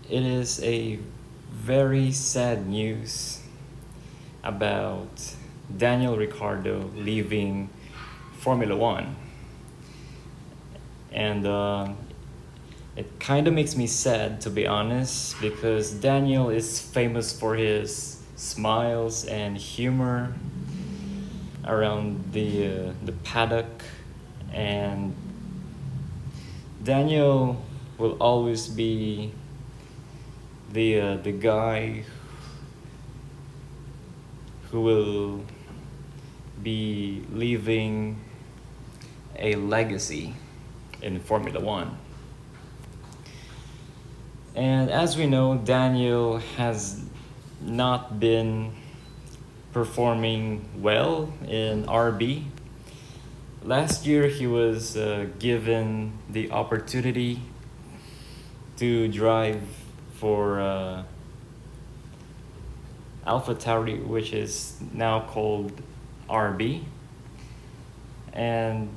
it is a very sad news about Daniel Ricciardo leaving Formula One. And it kind of makes me sad, to be honest, because Daniel is famous for his smiles and humor around the paddock, and Daniel will always be the guy who will be leaving a legacy in Formula One. And as we know, Daniel has not been performing well in RB. Last year, he was given the opportunity to drive for AlphaTauri, which is now called RB, and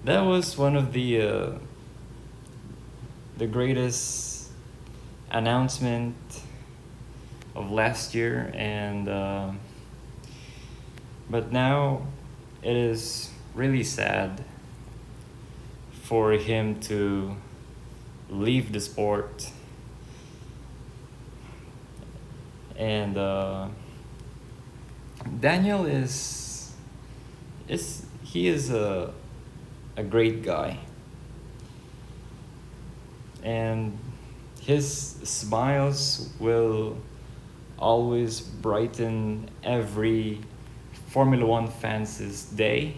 that was one of the greatest announcement of last year, and but now it is really sad for him to leave the sport. And Daniel is a great guy, and his smiles will always brighten every Formula One fans' day,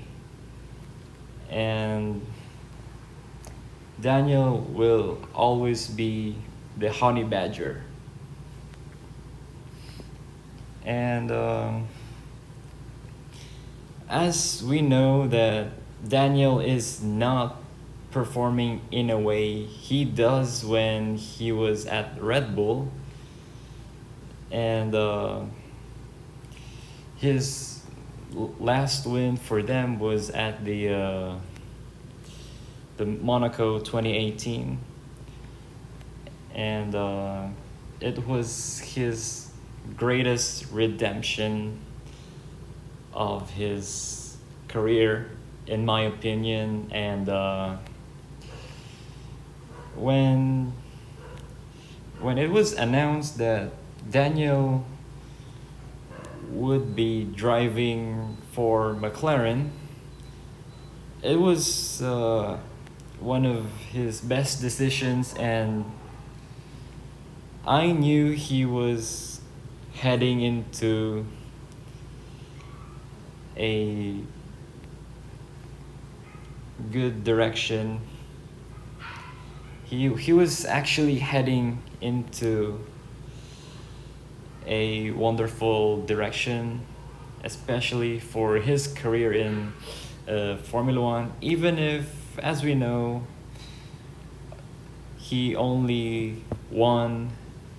and Daniel will always be the honey badger. And as we know that Daniel is not performing in a way he does when he was at Red Bull, and his last win for them was at the Monaco 2018, and it was his greatest redemption of his career, in my opinion. And when it was announced that Daniel would be driving for McLaren, it was one of his best decisions, and I knew he was heading into a good direction. He was actually heading into a wonderful direction, especially for his career in Formula One, even if, as we know, he only won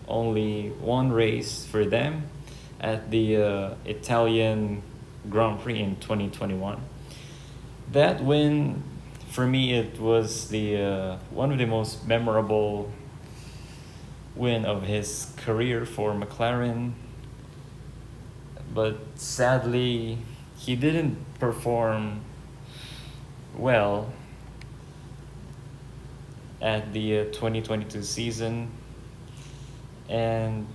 one race for them at the Italian Grand Prix in 2021. That win, for me, it was the one of the most memorable win of his career for McLaren. But sadly, he didn't perform well at the 2022 season, and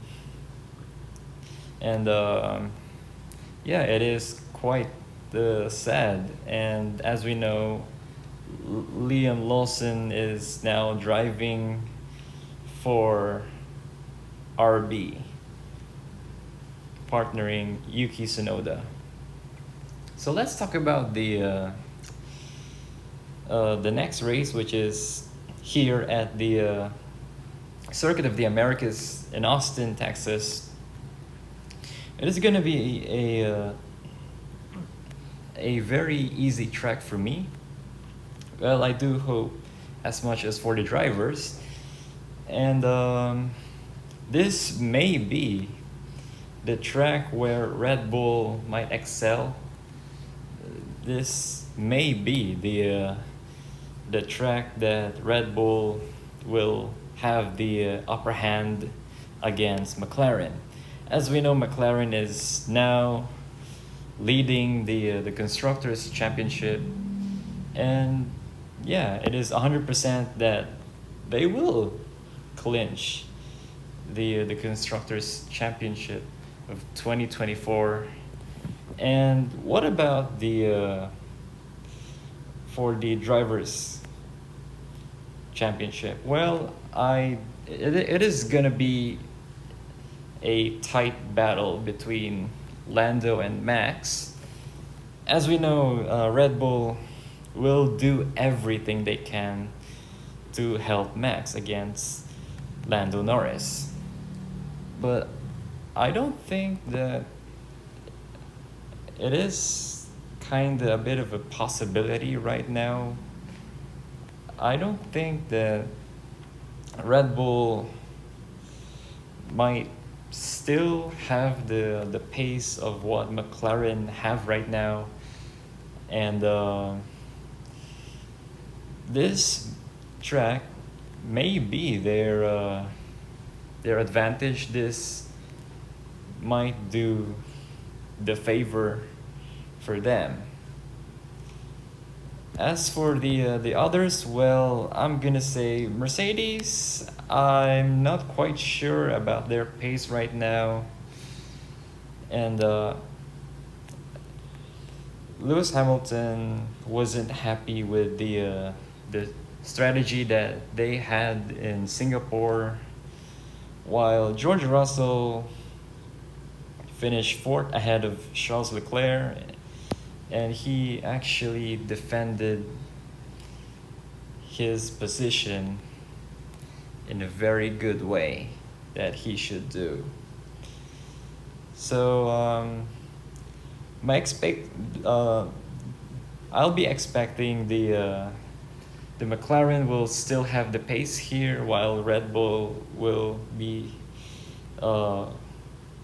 yeah, it is quite sad. And as we know, Liam Lawson is now driving for RB, partnering Yuki Tsunoda. So let's talk about the next race, which is here at the Circuit of the Americas in Austin, Texas. It is going to be a very easy track for me. Well, I do hope as much as for the drivers. And this may be the track where Red Bull might excel. This may be the track that Red Bull will have the upper hand against McLaren. As we know, McLaren is now leading the Constructors' Championship, and yeah, it is 100% that they will clinch the Constructors' Championship of 2024. And what about the for the Drivers' Championship? Well, it is gonna be a tight battle between Lando and Max. As we know, Red Bull will do everything they can to help Max against Lando Norris. But I don't think that it is kind of a bit of a possibility right now. I don't think that Red Bull might still have the pace of what McLaren have right now, and this track may be their advantage. This might do the favor for them. As for the others, well, I'm gonna say Mercedes. I'm not quite sure about their pace right now, and Lewis Hamilton wasn't happy with the strategy that they had in Singapore, while George Russell finished fourth ahead of Charles Leclerc, and he actually defended his position in a very good way that he should do. So I'll be expecting the McLaren will still have the pace here, while Red Bull will be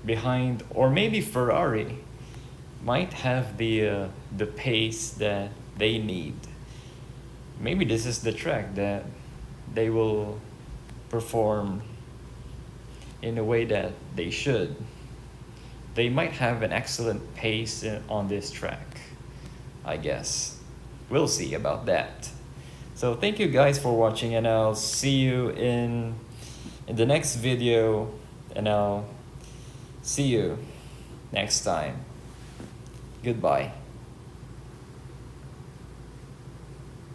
behind, or maybe Ferrari might have the pace that they need. Maybe this is the track that they will perform in a way that they should. They might have an excellent pace on this track, I guess. We'll see about that. So thank you guys for watching, and I'll see you in the next video, and I'll see you next time. Goodbye.